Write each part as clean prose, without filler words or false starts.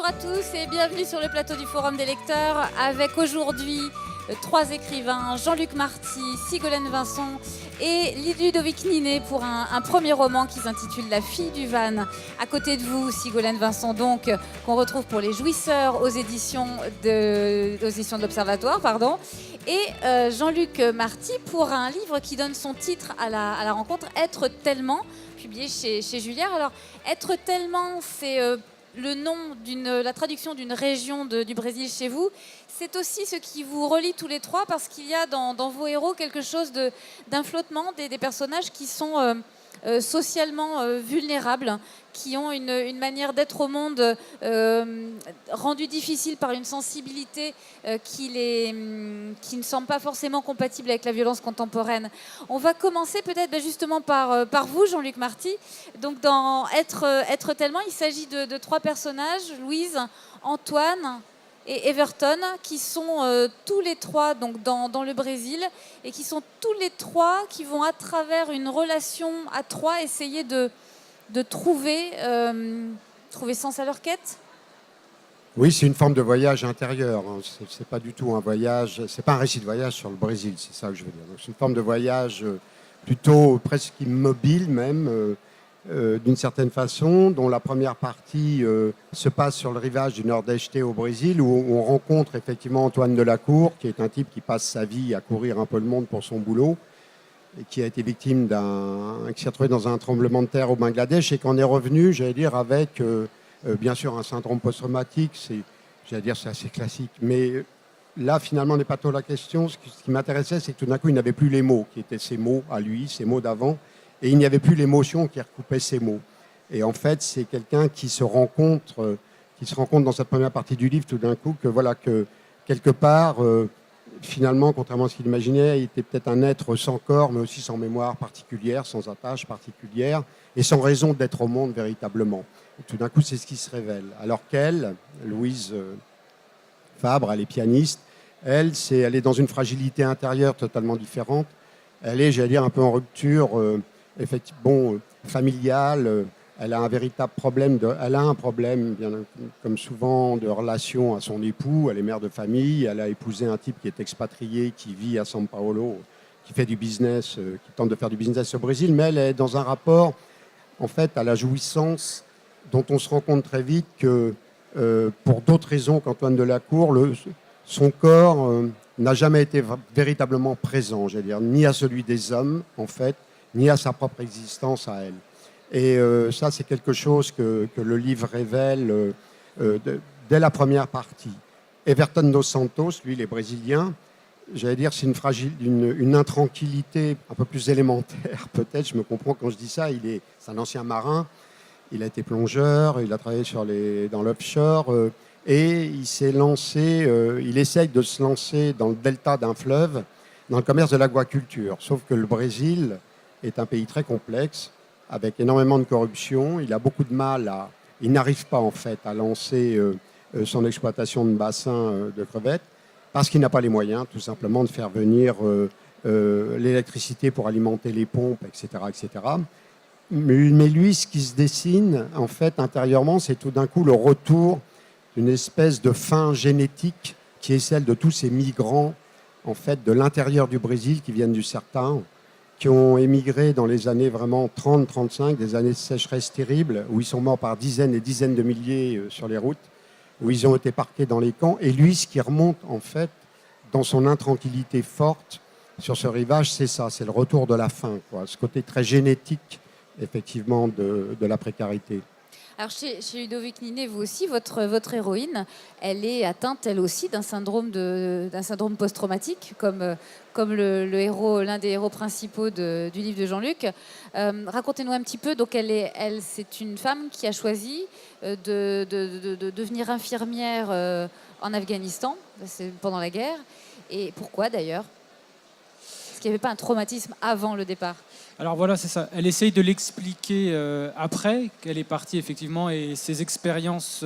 Bonjour à tous et bienvenue sur le plateau du Forum des lecteurs avec aujourd'hui 3 écrivains, Jean-Luc Marty, Sigolène Vincent et Ludovic Ninet pour un premier roman qui s'intitule La fille du van. À côté de vous, Sigolène Vincent donc, qu'on retrouve pour Les Jouisseurs aux éditions de l'Observatoire, et Jean-Luc Marty pour un livre qui donne son titre à la rencontre, Être tellement, publié chez Julière. Alors, Être tellement, c'est le nom la traduction d'une région du Brésil chez vous. C'est aussi ce qui vous relie tous les trois parce qu'il y a dans vos héros quelque chose d'un flottement, des personnages qui sont socialement vulnérables, qui ont une manière d'être au monde rendue difficile par une sensibilité qui ne semble pas forcément compatible avec la violence contemporaine. On va commencer peut-être justement par vous, Jean-Luc Marty. Donc dans Être tellement, il s'agit de 3 personnages, Louise, Antoine et Everton, qui sont tous les 3 donc, dans le Brésil, et qui sont tous les 3 qui vont, à travers une relation à 3, essayer de trouver sens à leur quête. Oui, c'est une forme de voyage intérieur. C'est pas du tout un voyage, c'est pas un récit de voyage sur le Brésil, c'est ça que je veux dire. Donc, c'est une forme de voyage plutôt presque immobile même, d'une certaine façon, dont la première partie se passe sur le rivage du Nordeste au Brésil, où on rencontre effectivement Antoine Delacour, qui est un type qui passe sa vie à courir un peu le monde pour son boulot, et qui a été victime qui s'est retrouvé dans un tremblement de terre au Bangladesh, et qu'on est revenu, j'allais dire, avec bien sûr un syndrome post-traumatique, c'est assez classique, mais là finalement n'est pas trop la question. Ce qui m'intéressait, c'est que tout d'un coup il n'avait plus les mots, qui étaient ses mots à lui, ses mots d'avant, et il n'y avait plus l'émotion qui recoupait ces mots. Et en fait, c'est quelqu'un qui se rencontre dans cette première partie du livre tout d'un coup, que quelque part, finalement, contrairement à ce qu'il imaginait, il était peut-être un être sans corps, mais aussi sans mémoire particulière, sans attache particulière, et sans raison d'être au monde véritablement. Et tout d'un coup, c'est ce qui se révèle. Alors qu'elle, Louise Fabre, elle est pianiste, elle est dans une fragilité intérieure totalement différente. Elle est, j'allais dire, un peu en rupture familiale. Elle a un véritable problème. Elle a un problème, bien, comme souvent, de relation à son époux. Elle est mère de famille. Elle a épousé un type qui est expatrié, qui vit à São Paulo, qui fait du business, qui tente de faire du business au Brésil. Mais elle est dans un rapport, en fait, à la jouissance, dont on se rend compte très vite que, pour d'autres raisons qu'Antoine Delacour, son corps n'a jamais été véritablement présent, j'allais dire, ni à celui des hommes, en fait, ni à sa propre existence à elle. Et ça, c'est quelque chose que le livre révèle dès la première partie. Everton dos Santos, lui, il est brésilien. J'allais dire, c'est une intranquillité un peu plus élémentaire, peut-être. Je me comprends quand je dis ça. C'est un ancien marin. Il a été plongeur. Il a travaillé dans l'offshore. Et il s'est lancé. Il essaye de se lancer dans le delta d'un fleuve, dans le commerce de l'aquaculture. Sauf que le Brésil est un pays très complexe, avec énormément de corruption. Il a beaucoup de mal il n'arrive pas en fait à lancer son exploitation de bassins de crevettes parce qu'il n'a pas les moyens tout simplement de faire venir l'électricité pour alimenter les pompes, etc. etc. Mais lui, ce qui se dessine en fait intérieurement, c'est tout d'un coup le retour d'une espèce de fin génétique qui est celle de tous ces migrants en fait de l'intérieur du Brésil qui viennent du Sertão, qui ont émigré dans les années vraiment 30-35, des années de sécheresse terrible, où ils sont morts par dizaines et dizaines de milliers sur les routes, où ils ont été parqués dans les camps. Et lui, ce qui remonte, en fait, dans son intranquillité forte sur ce rivage, c'est ça, c'est le retour de la faim, quoi. Ce côté très génétique, effectivement, de la précarité. Alors chez Ludovic Ninet, vous aussi, votre héroïne, elle est atteinte, elle aussi, d'un syndrome post-traumatique, comme l'un des héros principaux du livre de Jean-Luc. Racontez-nous un petit peu. Donc c'est une femme qui a choisi de devenir infirmière en Afghanistan pendant la guerre. Et pourquoi d'ailleurs? Est-ce qu'il n'y avait pas un traumatisme avant le départ? Alors voilà, c'est ça. Elle essaye de l'expliquer après qu'elle est partie, effectivement, et ses expériences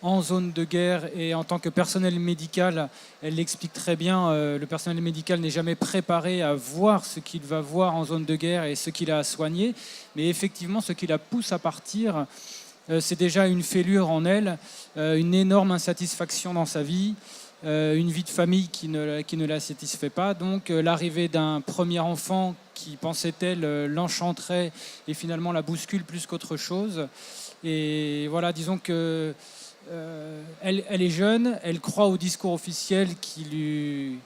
en zone de guerre et en tant que personnel médical, elle l'explique très bien. Le personnel médical n'est jamais préparé à voir ce qu'il va voir en zone de guerre et ce qu'il a à soigner. Mais effectivement, ce qui la pousse à partir, c'est déjà une fêlure en elle, une énorme insatisfaction dans sa vie, une vie de famille qui ne la satisfait pas. Donc l'arrivée d'un premier enfant qui, pensait-elle, l'enchanterait et finalement la bouscule plus qu'autre chose. Et voilà, disons que elle est jeune, elle croit au discours officiel qui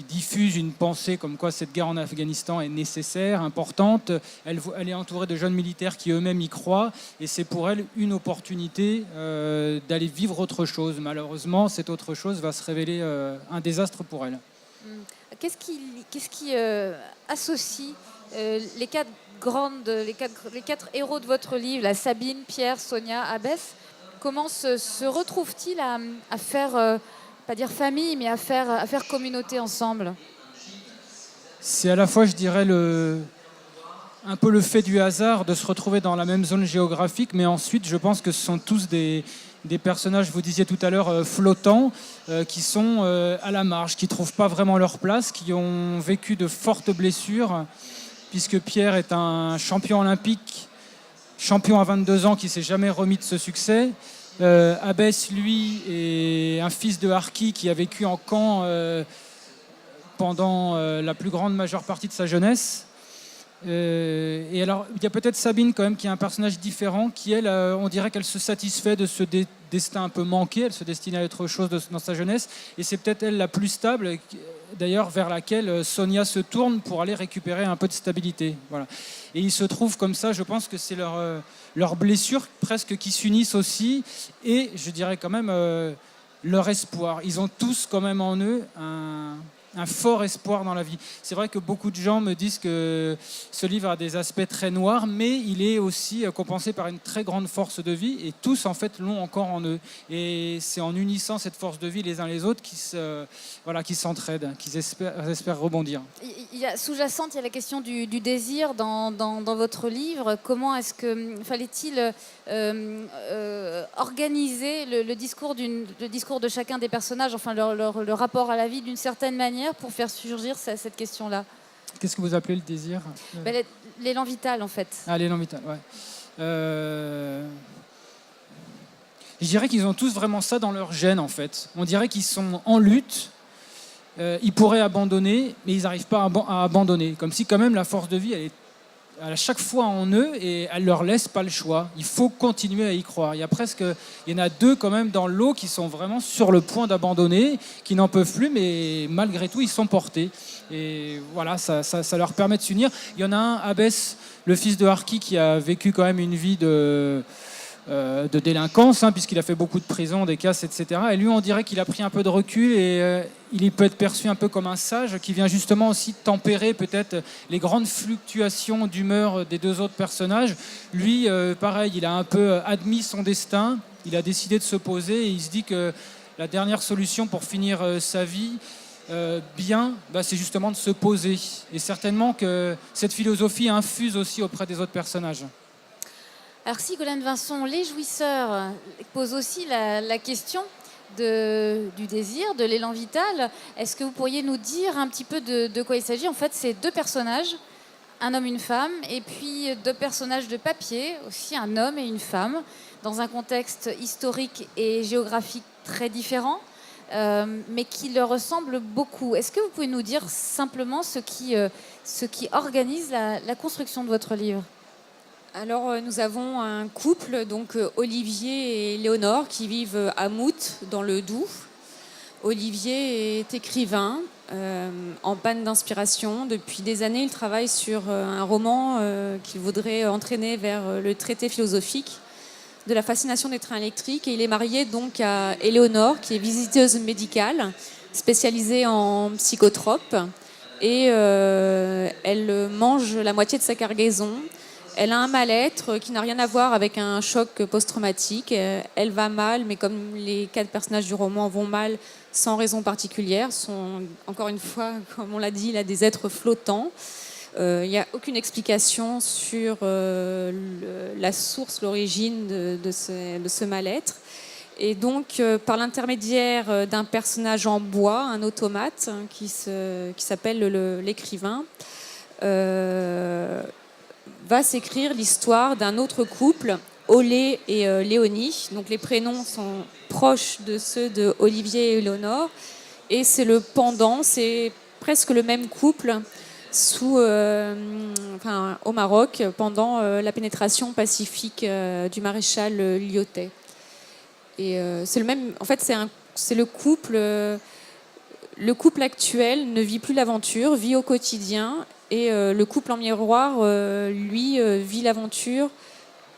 diffuse une pensée comme quoi cette guerre en Afghanistan est nécessaire, importante. Elle est entourée de jeunes militaires qui eux-mêmes y croient, et c'est pour elle une opportunité d'aller vivre autre chose. Malheureusement, cette autre chose va se révéler un désastre pour elle. Qu'est-ce qui associe les quatre héros de votre livre, la Sabine, Pierre, Sonia, Abbès? Comment se retrouvent-ils à faire, pas dire famille, mais à faire communauté ensemble? C'est à la fois, je dirais, un peu le fait du hasard de se retrouver dans la même zone géographique, mais ensuite, je pense que ce sont tous des personnages, vous disiez tout à l'heure, flottants, qui sont à la marge, qui ne trouvent pas vraiment leur place, qui ont vécu de fortes blessures, puisque Pierre est un champion olympique, champion à 22 ans, qui ne s'est jamais remis de ce succès. Abbès, lui, est un fils de harki qui a vécu en camp pendant la plus grande majeure partie de sa jeunesse. Et alors, il y a peut-être Sabine quand même qui est un personnage différent, qui elle, on dirait qu'elle se satisfait de ce destin un peu manqué, elle se destine à autre chose dans sa jeunesse, et c'est peut-être elle la plus stable, d'ailleurs vers laquelle Sonia se tourne pour aller récupérer un peu de stabilité. Voilà. Et il se trouve comme ça, je pense que c'est leurs blessures presque qui s'unissent aussi, et je dirais quand même leur espoir. Ils ont tous quand même en eux un fort espoir dans la vie. C'est vrai que beaucoup de gens me disent que ce livre a des aspects très noirs, mais il est aussi compensé par une très grande force de vie, et tous en fait l'ont encore en eux. Et c'est en unissant cette force de vie les uns les autres qu'ils s'entraident, qu'ils espèrent rebondir. Sous-jacente, il y a la question du désir dans votre livre. Comment est-ce que fallait-il organiser le discours de chacun des personnages, enfin le rapport à la vie d'une certaine manière, pour faire surgir cette question-là? Qu'est-ce que vous appelez le désir? L'élan vital, en fait. Ah, l'élan vital, ouais. Je dirais qu'ils ont tous vraiment ça dans leur gène, en fait. On dirait qu'ils sont en lutte, ils pourraient abandonner, mais ils n'arrivent pas à abandonner. Comme si, quand même, la force de vie, elle est à chaque fois en eux, et elle ne leur laisse pas le choix. Il faut continuer à y croire. Il y en a deux quand même dans l'eau qui sont vraiment sur le point d'abandonner, qui n'en peuvent plus, mais malgré tout, ils sont portés. Et voilà, ça leur permet de s'unir. Il y en a un, Abbès, le fils de Harki, qui a vécu quand même une vie de délinquance, puisqu'il a fait beaucoup de prisons, des casses, etc. Et lui, on dirait qu'il a pris un peu de recul, et il peut être perçu un peu comme un sage qui vient justement aussi tempérer peut-être les grandes fluctuations d'humeur des deux autres personnages. Lui, pareil, il a un peu admis son destin, il a décidé de se poser, et il se dit que la dernière solution pour finir sa vie c'est justement de se poser. Et certainement que cette philosophie infuse aussi auprès des autres personnages. Alors, Sigolène Vincent, Les Jouisseurs pose aussi la question du désir, de l'élan vital. Est-ce que vous pourriez nous dire un petit peu de quoi il s'agit? En fait, c'est deux personnages, un homme, une femme, et puis deux personnages de papier, aussi un homme et une femme, dans un contexte historique et géographique très différent, mais qui leur ressemble beaucoup. Est-ce que vous pouvez nous dire simplement ce qui organise la construction de votre livre? Alors, nous avons un couple, donc Olivier et Léonore, qui vivent à Mout, dans le Doubs. Olivier est écrivain, en panne d'inspiration. Depuis des années, il travaille sur un roman qu'il voudrait entraîner vers le traité philosophique de la fascination des trains électriques. Et il est marié donc à Éléonore, qui est visiteuse médicale, spécialisée en psychotropes. Et elle mange la moitié de sa cargaison. Elle a un mal-être qui n'a rien à voir avec un choc post-traumatique. Elle va mal, mais comme les 4 personnages du roman vont mal sans raison particulière, sont, encore une fois, comme on l'a dit, là, des êtres flottants. Il n'y a aucune explication sur la source, l'origine de ce mal-être. Et donc, par l'intermédiaire d'un personnage en bois, un automate, qui s'appelle l'écrivain, va s'écrire l'histoire d'un autre couple, Olé et Léonie. Donc les prénoms sont proches de ceux de Olivier et Éléonore. Et c'est le pendant, c'est presque le même couple au Maroc pendant la pénétration pacifique du maréchal Lyautey. Et c'est le même. En fait, c'est le couple. Le couple actuel ne vit plus l'aventure, vit au quotidien, et le couple en miroir, lui, vit l'aventure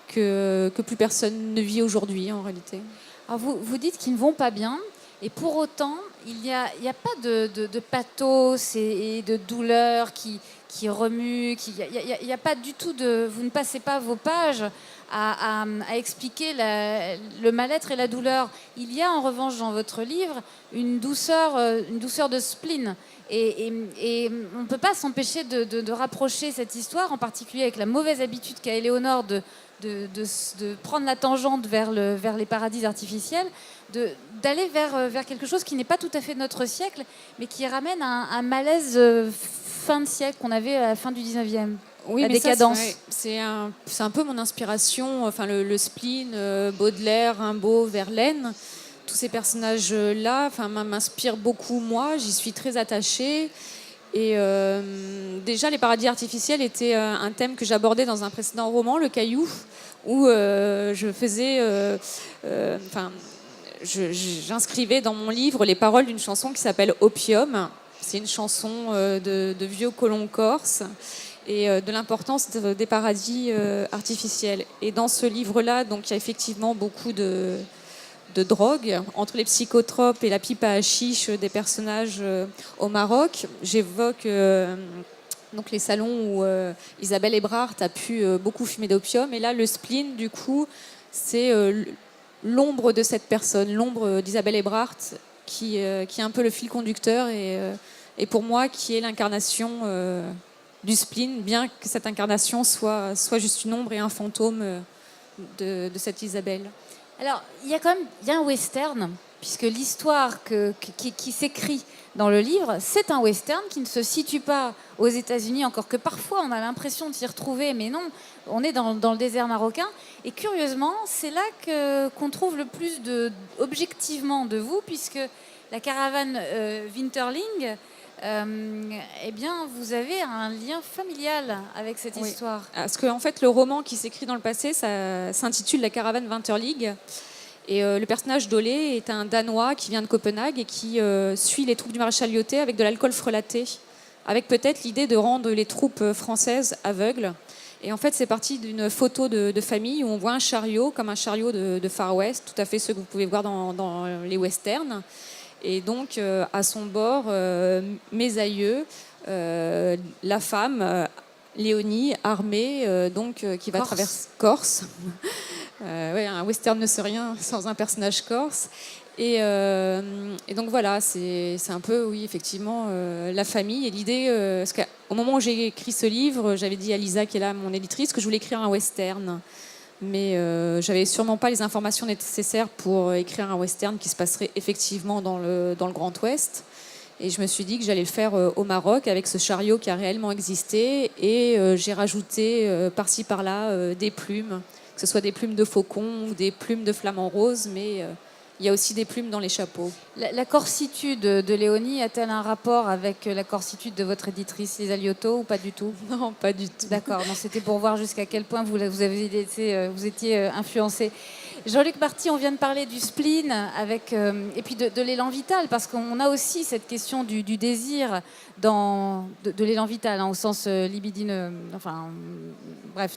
que plus personne ne vit aujourd'hui en réalité. Alors vous dites qu'ils ne vont pas bien, et pour autant, il n'y a pas de pathos et de douleur qui remue, il n'y a pas du tout de... Vous ne passez pas vos pages à expliquer le mal-être et la douleur. Il y a en revanche dans votre livre une douceur de spleen. Et on ne peut pas s'empêcher de rapprocher cette histoire, en particulier avec la mauvaise habitude qu'a Éléonore de prendre la tangente vers les paradis artificiels, d'aller vers quelque chose qui n'est pas tout à fait de notre siècle, mais qui ramène un malaise fin de siècle qu'on avait à la fin du 19e. Oui, la mais décadence. C'est un peu mon inspiration, enfin le spleen, Baudelaire, Rimbaud, Verlaine, tous ces personnages-là m'inspirent beaucoup moi, j'y suis très attachée. Et déjà, les paradis artificiels étaient un thème que j'abordais dans un précédent roman, Le Caillou, où j'inscrivais dans mon livre les paroles d'une chanson qui s'appelle Opium. C'est une chanson de vieux colons corses et de l'importance des paradis artificiels. Et dans ce livre-là, donc, il y a effectivement beaucoup de drogue, entre les psychotropes et la pipe à hashish des personnages au Maroc. J'évoque donc les salons où Isabelle Ebrard a pu beaucoup fumer d'opium. Et là, le spleen, du coup, c'est l'ombre de cette personne, l'ombre d'Isabelle Ebrard, qui est un peu le fil conducteur et pour moi, qui est l'incarnation du spleen, bien que cette incarnation soit juste une ombre et un fantôme de cette Isabelle. Alors, il y a un western, puisque l'histoire qui s'écrit dans le livre, c'est un western qui ne se situe pas aux États-Unis, encore que parfois on a l'impression de s'y retrouver, mais non, on est dans le désert marocain. Et curieusement, c'est là qu'on trouve le plus objectivement de vous, puisque la caravane Winterling, eh bien, vous avez un lien familial avec cette histoire. Parce qu'en fait, le roman qui s'écrit dans le passé, ça s'intitule La caravane Winterling. Et le personnage d'Olé est un Danois qui vient de Copenhague et qui suit les troupes du maréchal Lyautey avec de l'alcool frelaté, avec peut-être l'idée de rendre les troupes françaises aveugles. Et en fait, c'est parti d'une photo de famille où on voit un chariot, comme un chariot de Far West, tout à fait ce que vous pouvez voir dans les westerns. Et donc, à son bord, mes aïeux, la femme, Léonie, armée, qui va traverser Corse. Un western ne serait rien sans un personnage corse. Et donc voilà, c'est un peu, oui, effectivement, la famille. Et l'idée, parce qu'au moment où j'ai écrit ce livre, j'avais dit à Lisa, qui est là, mon éditrice, que je voulais écrire un western. Mais j'avais sûrement pas les informations nécessaires pour écrire un western qui se passerait effectivement dans le Grand Ouest. Et je me suis dit que j'allais le faire au Maroc avec ce chariot qui a réellement existé. Et j'ai rajouté par-ci par-là des plumes, que ce soit des plumes de faucon ou des plumes de flamant rose, mais il y a aussi des plumes dans les chapeaux. La corsitude de Léonie a-t-elle un rapport avec la corsitude de votre éditrice Lisa Liotto ou pas du tout? Non, pas du tout. D'accord, c'était pour voir jusqu'à quel point vous étiez influencé. Jean-Luc Marty, on vient de parler du spleen et puis de l'élan vital, parce qu'on a aussi cette question du désir de l'élan vital, au sens libidineux,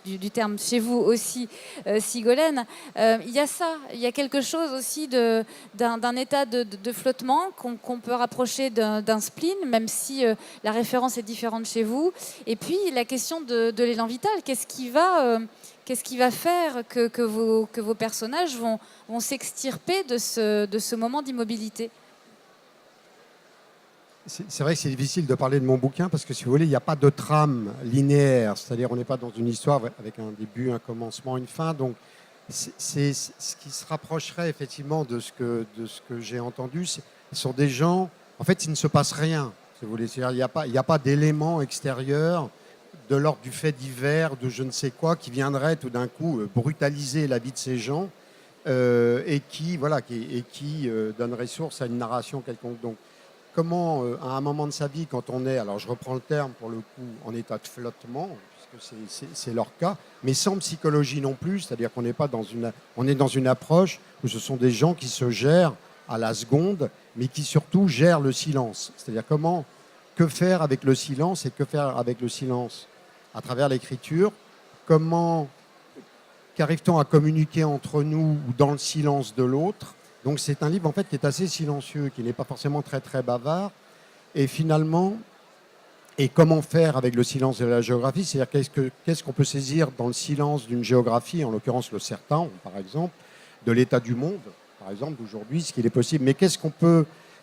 du terme chez vous aussi, Sigolène. Il y a ça, il y a quelque chose aussi d'un état de flottement qu'on peut rapprocher d'un spleen, même si la référence est différente chez vous. Et puis la question de l'élan vital, qu'est-ce qui va faire que vos personnages vont s'extirper de ce moment d'immobilité? C'est vrai que c'est difficile de parler de mon bouquin parce que, si vous voulez, il n'y a pas de trame linéaire. C'est-à-dire, on n'est pas dans une histoire avec un début, un commencement, une fin. Donc, c'est ce qui se rapprocherait effectivement de ce que j'ai entendu. Ce sont des gens... En fait, il ne se passe rien, si vous voulez. C'est-à-dire, il n'y a pas d'éléments extérieurs de l'ordre du fait divers, de je ne sais quoi, qui viendrait tout d'un coup brutaliser la vie de ces gens et qui donnerait source à une narration quelconque. Donc, comment, à un moment de sa vie, quand on est, alors je reprends le terme pour le coup, en état de flottement, puisque c'est leur cas, mais sans psychologie non plus, c'est-à-dire qu'on n'est pas on est dans une approche où ce sont des gens qui se gèrent à la seconde, mais qui surtout gèrent le silence. C'est-à-dire que faire avec le silence et que faire avec le silence à travers l'écriture, qu'arrive-t-on à communiquer entre nous ou dans le silence de l'autre. Donc c'est un livre en fait qui est assez silencieux, qui n'est pas forcément très très bavard. Et finalement, et comment faire avec le silence de la géographie, c'est-à-dire qu'est-ce qu'on peut saisir dans le silence d'une géographie, en l'occurrence le Sertan, par exemple, de l'état du monde, par exemple, d'aujourd'hui, ce qu'il est possible. Mais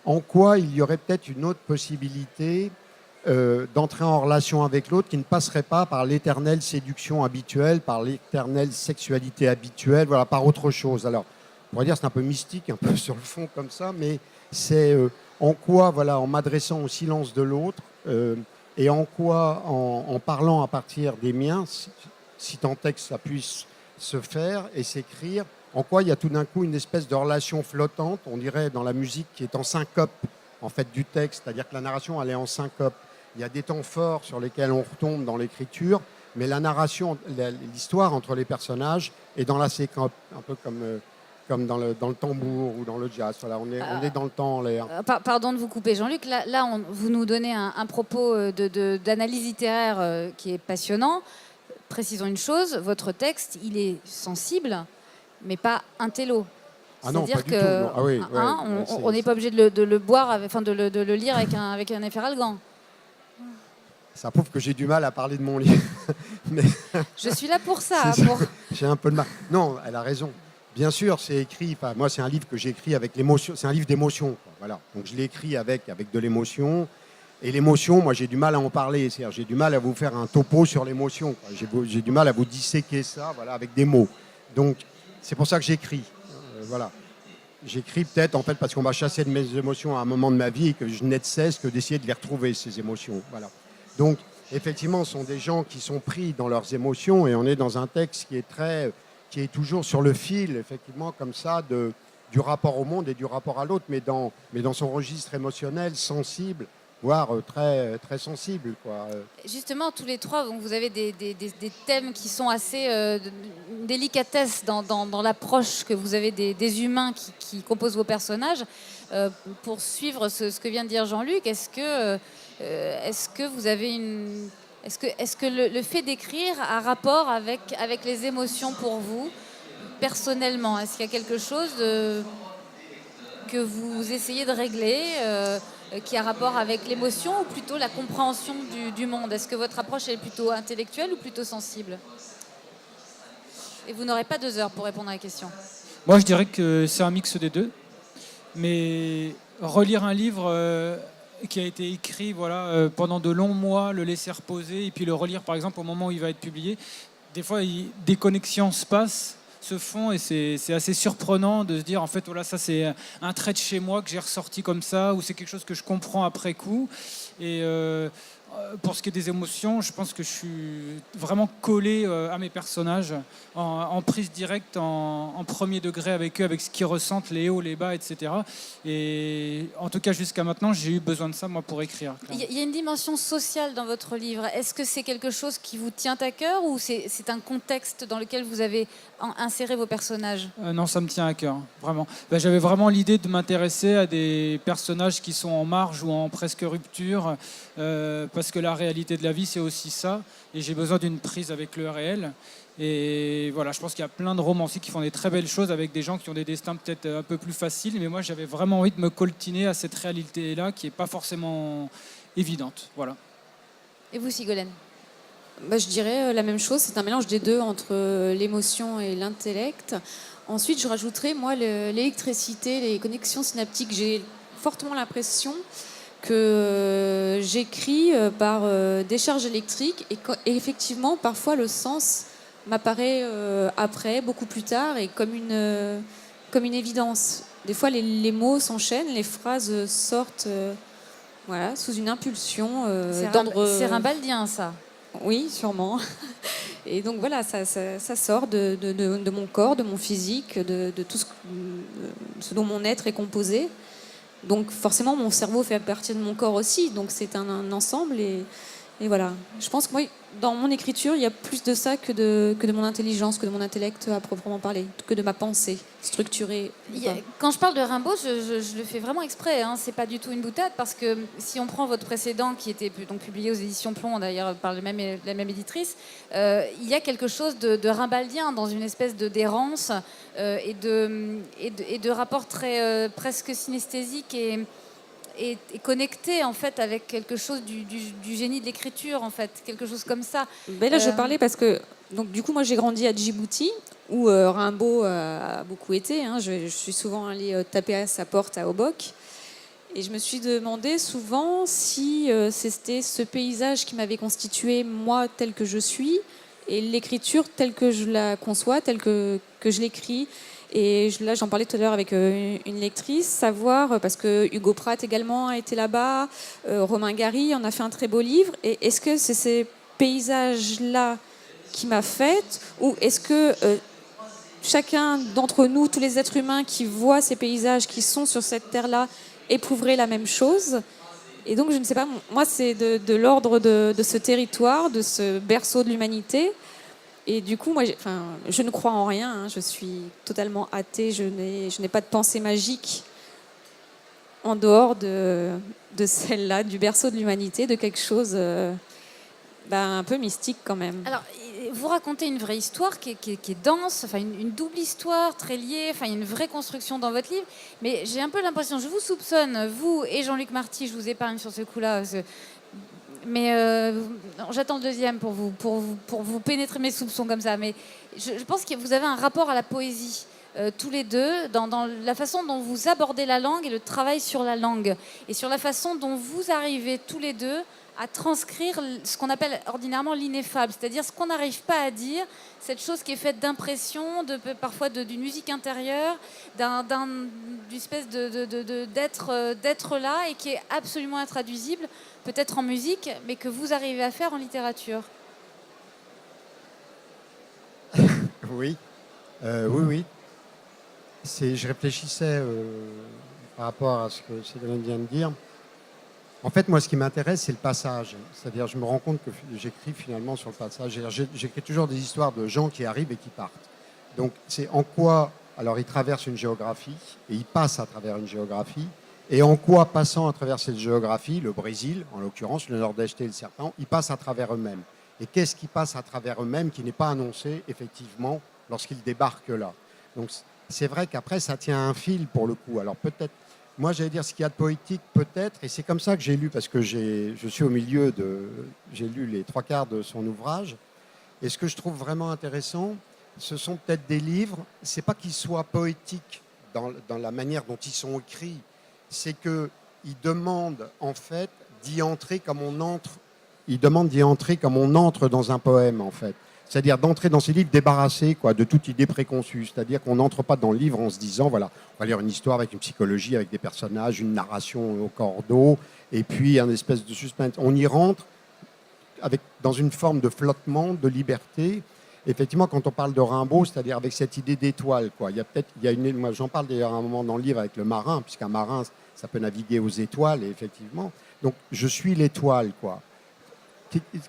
en quoi il y aurait peut-être une autre possibilité d'entrer en relation avec l'autre qui ne passerait pas par l'éternelle séduction habituelle, par l'éternelle sexualité habituelle, voilà, par autre chose. Alors, on pourrait dire que c'est un peu mystique, un peu sur le fond comme ça, mais c'est en quoi, voilà, en m'adressant au silence de l'autre et en quoi, en parlant à partir des miens, si tant est que ça puisse se faire et s'écrire, en quoi il y a tout d'un coup une espèce de relation flottante, on dirait dans la musique, qui est en syncope en fait du texte, c'est-à-dire que la narration elle est en syncope. Il y a des temps forts sur lesquels on retombe dans l'écriture, mais la narration, l'histoire entre les personnages est dans la syncope, un peu comme dans le tambour ou dans le jazz. Voilà, on est dans le temps en l'air. Pardon de vous couper, Jean-Luc. Là, vous nous donnez un propos d'analyse littéraire qui est passionnant. Précisons une chose, votre texte, il est sensible, mais pas intello. Ah non, C'est-à-dire pas du tout. Non. Ah oui, on n'est pas obligé de le boire, enfin de le lire avec un efferalgan. Ça prouve que j'ai du mal à parler de mon livre. Mais je suis là pour ça. J'ai un peu de mal. Non, elle a raison. Bien sûr, c'est écrit. Moi, c'est un livre que j'ai écrit avec l'émotion. C'est un livre d'émotion. Voilà. Donc, je l'ai écrit avec de l'émotion. Et l'émotion, moi, j'ai du mal à en parler. C'est-à-dire, j'ai du mal à vous faire un topo sur l'émotion. J'ai du mal à vous disséquer ça, voilà, avec des mots. Donc, c'est pour ça que j'écris. Voilà. J'écris peut-être en fait parce qu'on m'a chassé de mes émotions à un moment de ma vie et que je n'ai de cesse que d'essayer de les retrouver, ces émotions. Voilà. Donc, effectivement, ce sont des gens qui sont pris dans leurs émotions et on est dans un texte qui est toujours sur le fil, effectivement, comme ça, du rapport au monde et du rapport à l'autre, mais dans son registre émotionnel, sensible, voire très, très sensible, quoi. Justement, tous les trois, donc, vous avez des thèmes qui sont assez délicatesse dans l'approche que vous avez des humains qui composent vos personnages. Pour suivre ce que vient de dire Jean-Luc, est-ce que vous avez est-ce que le fait d'écrire a rapport avec les émotions pour vous, personnellement? Est-ce qu'il y a quelque chose que vous essayez de régler qui a rapport avec l'émotion ou plutôt la compréhension du monde? Est-ce que votre approche est plutôt intellectuelle ou plutôt sensible? Et vous n'aurez pas 2 heures pour répondre à la question. Moi, je dirais que c'est un mix des deux. Mais relire un livre qui a été écrit pendant de longs mois, le laisser reposer et puis le relire, par exemple, au moment où il va être publié, des fois, des connexions se font et c'est assez surprenant de se dire en fait voilà, ça c'est un trait de chez moi que j'ai ressorti comme ça ou c'est quelque chose que je comprends après coup. Et pour ce qui est des émotions, je pense que je suis vraiment collé à mes personnages en prise directe, en premier degré avec eux, avec ce qu'ils ressentent, les hauts, les bas, etc. Et en tout cas jusqu'à maintenant, j'ai eu besoin de ça moi pour écrire. Il y a une dimension sociale dans votre livre. Est-ce que c'est quelque chose qui vous tient à cœur ou c'est un contexte dans lequel vous avez inséré vos personnages? Non, ça me tient à cœur, vraiment. J'avais vraiment l'idée de m'intéresser à des personnages qui sont en marge ou en presque rupture, parce que la réalité de la vie, c'est aussi ça. Et j'ai besoin d'une prise avec le réel. Et voilà, je pense qu'il y a plein de romanciers qui font des très belles choses avec des gens qui ont des destins peut-être un peu plus faciles. Mais moi, j'avais vraiment envie de me coltiner à cette réalité-là qui n'est pas forcément évidente. Voilà. Et vous, Sigolène? Je dirais la même chose. C'est un mélange des deux entre l'émotion et l'intellect. Ensuite, je rajouterais, moi, l'électricité, les connexions synaptiques. J'ai fortement l'impression que j'écris par décharge électrique et effectivement, parfois, le sens m'apparaît après, beaucoup plus tard, et comme une évidence. Des fois, les mots s'enchaînent, les phrases sortent sous une impulsion C'est rimbaldien, ça. Oui, sûrement. Et donc voilà, ça sort de mon corps, de mon physique, de tout ce dont mon être est composé. Donc forcément, mon cerveau fait partie de mon corps aussi. Donc c'est un ensemble. Et voilà. Je pense que moi, dans mon écriture, il y a plus de ça que de mon intelligence, que de mon intellect à proprement parler, que de ma pensée structurée. Quand je parle de Rimbaud, je le fais vraiment exprès. Hein. C'est pas du tout une boutade parce que si on prend votre précédent, qui était donc publié aux éditions Plomb, d'ailleurs par la même éditrice, il y a quelque chose de rimbaldien dans une espèce de d'errance et de rapport très presque synesthésique et connecté en fait avec quelque chose du génie de l'écriture en fait, quelque chose comme ça. Ben là, je parlais parce que donc du coup moi j'ai grandi à Djibouti où Rimbaud a beaucoup été. Hein. Je suis souvent allée taper à sa porte à Obok et je me suis demandé souvent si c'était ce paysage qui m'avait constitué moi tel que je suis et l'écriture telle que je la conçois, telle que je l'écris. Et là, j'en parlais tout à l'heure avec une lectrice, savoir, parce que Hugo Pratt également a été là-bas, Romain Gary en a fait un très beau livre. Et est-ce que c'est ces paysages-là qui m'a faite, ou est-ce que chacun d'entre nous, tous les êtres humains qui voient ces paysages, qui sont sur cette terre-là, éprouveraient la même chose? Et donc, je ne sais pas, moi, c'est de l'ordre de ce territoire, de ce berceau de l'humanité. Et du coup, moi, je ne crois en rien. Hein, je suis totalement athée. Je n'ai pas de pensée magique en dehors de celle-là, du berceau de l'humanité, de quelque chose un peu mystique quand même. Alors, vous racontez une vraie histoire qui est dense, enfin une double histoire très liée. Enfin, il y a une vraie construction dans votre livre. Mais j'ai un peu l'impression, je vous soupçonne, vous et Jean-Luc Marty, je vous épargne sur ce coup-là. Mais j'attends le deuxième pour vous pénétrer mes soupçons comme ça. Mais je pense que vous avez un rapport à la poésie, tous les deux, dans la façon dont vous abordez la langue et le travail sur la langue. Et sur la façon dont vous arrivez tous les deux à transcrire ce qu'on appelle ordinairement l'ineffable. C'est-à-dire ce qu'on n'arrive pas à dire, cette chose qui est faite d'impression, parfois d'une musique intérieure, d'une espèce d'être là et qui est absolument intraduisible, peut-être en musique, mais que vous arrivez à faire en littérature. Oui, oui. Je réfléchissais par rapport à ce que Ségolène vient de dire. En fait, moi, ce qui m'intéresse, c'est le passage. C'est-à-dire, je me rends compte que j'écris finalement sur le passage. J'écris toujours des histoires de gens qui arrivent et qui partent. Donc, c'est en quoi... Alors, ils traversent une géographie et ils passent à travers une géographie. Et en quoi, passant à travers cette géographie, le Brésil, en l'occurrence, le Nord-Est et le Serpent, ils passent à travers eux-mêmes. Et qu'est-ce qui passe à travers eux-mêmes qui n'est pas annoncé, effectivement, lorsqu'ils débarquent là. Donc, c'est vrai qu'après, ça tient un fil pour le coup. Alors, peut-être... Moi, j'allais dire ce qu'il y a de poétique, peut-être, et c'est comme ça que j'ai lu, parce que je suis au milieu de... J'ai lu les 3/4 de son ouvrage, et ce que je trouve vraiment intéressant, ce sont peut-être des livres, c'est pas qu'ils soient poétiques dans la manière dont ils sont écrits, c'est qu'ils demandent, en fait, d'y entrer comme on entre... Ils demandent d'y entrer comme on entre dans un poème, en fait. C'est-à-dire d'entrer dans ces livres débarrassés de toute idée préconçue. C'est-à-dire qu'on n'entre pas dans le livre en se disant, voilà, on va lire une histoire avec une psychologie, avec des personnages, une narration au cordeau, et puis un espèce de suspense. On y rentre dans une forme de flottement, de liberté. Effectivement, quand on parle de Rimbaud, c'est-à-dire avec cette idée d'étoile, moi, j'en parle d'ailleurs à un moment dans le livre avec le marin, puisqu'un marin, ça peut naviguer aux étoiles, et effectivement. Donc, je suis l'étoile,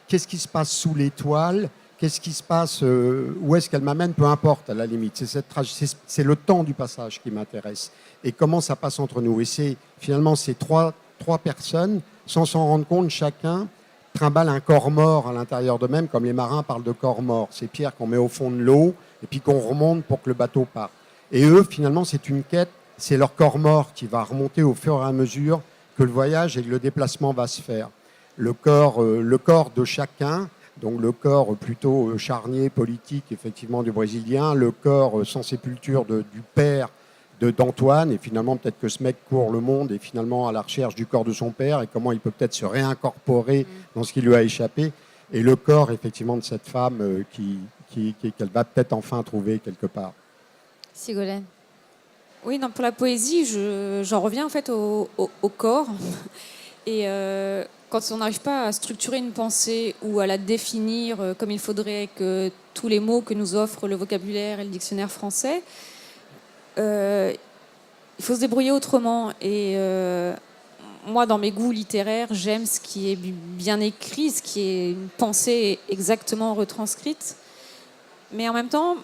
Qu'est-ce qui se passe sous l'étoile ? Qu'est-ce qui se passe, où est-ce qu'elle m'amène, peu importe à la limite. C'est le temps du passage qui m'intéresse et comment ça passe entre nous. Et c'est finalement ces trois personnes, sans s'en rendre compte, chacun trimballe un corps mort à l'intérieur d'eux-mêmes, comme les marins parlent de corps mort. Ces pierres qu'on met au fond de l'eau et puis qu'on remonte pour que le bateau parte. Et eux, finalement, c'est une quête, c'est leur corps mort qui va remonter au fur et à mesure que le voyage et que le déplacement va se faire. Le corps de chacun, donc le corps plutôt charnier, politique, effectivement, du Brésilien, le corps sans sépulture du père d'Antoine, et finalement peut-être que ce mec court le monde et finalement à la recherche du corps de son père et comment il peut peut-être se réincorporer dans ce qui lui a échappé, et le corps effectivement de cette femme qu'elle va peut-être enfin trouver quelque part. Ségolène. Oui, pour la poésie, j'en reviens en fait au corps. Et quand on n'arrive pas à structurer une pensée ou à la définir comme il faudrait, que tous les mots que nous offre le vocabulaire et le dictionnaire français, il faut se débrouiller autrement. Et moi, dans mes goûts littéraires, j'aime ce qui est bien écrit, ce qui est une pensée exactement retranscrite. Mais en même temps,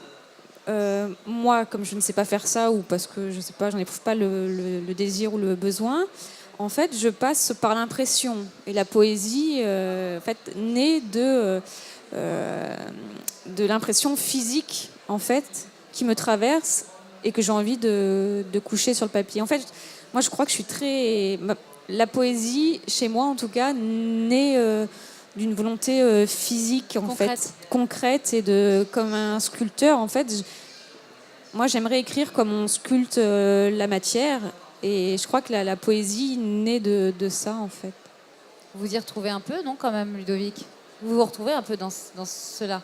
moi, comme je ne sais pas faire ça, ou parce que je sais pas, j'en éprouve pas le désir ou le besoin, en fait, je passe par l'impression. Et la poésie, en fait, naît de l'impression physique, en fait, qui me traverse et que j'ai envie de coucher sur le papier. En fait, moi, je crois que je suis très... La poésie, chez moi, en tout cas, naît d'une volonté physique, en fait, concrète, et comme un sculpteur, en fait. Moi, j'aimerais écrire comme on sculpte la matière. Et je crois que la poésie naît de ça, en fait. Vous y retrouvez un peu, non, quand même, Ludovic? Vous vous retrouvez un peu dans cela?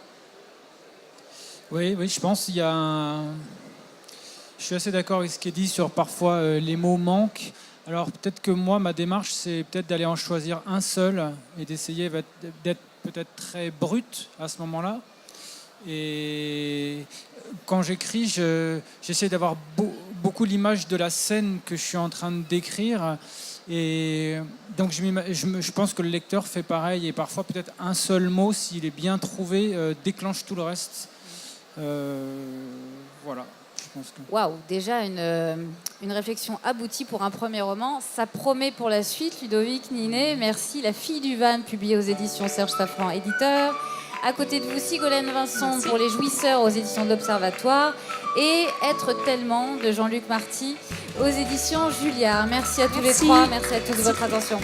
Oui, je pense qu'il y a Je suis assez d'accord avec ce qui est dit sur parfois les mots manquent. Alors peut-être que moi, ma démarche, c'est peut-être d'aller en choisir un seul et d'essayer d'être peut-être très brut à ce moment-là. Et quand j'écris, j'essaie d'avoir beaucoup l'image de la scène que je suis en train de décrire. Et donc je pense que le lecteur fait pareil. Et parfois, peut-être un seul mot, s'il est bien trouvé, déclenche tout le reste. Voilà. Waouh, déjà une réflexion aboutie pour un premier roman. Ça promet pour la suite, Ludovic Ninet. Merci. La fille du van, publiée aux éditions Serge Safran, éditeur. À côté de vous, Sigolène Vincent. Merci. Pour Les Jouisseurs aux éditions de l'Observatoire. Et Être tellement de Jean-Luc Marty aux éditions Julliard. Merci à tous les trois. Merci à tous de votre attention.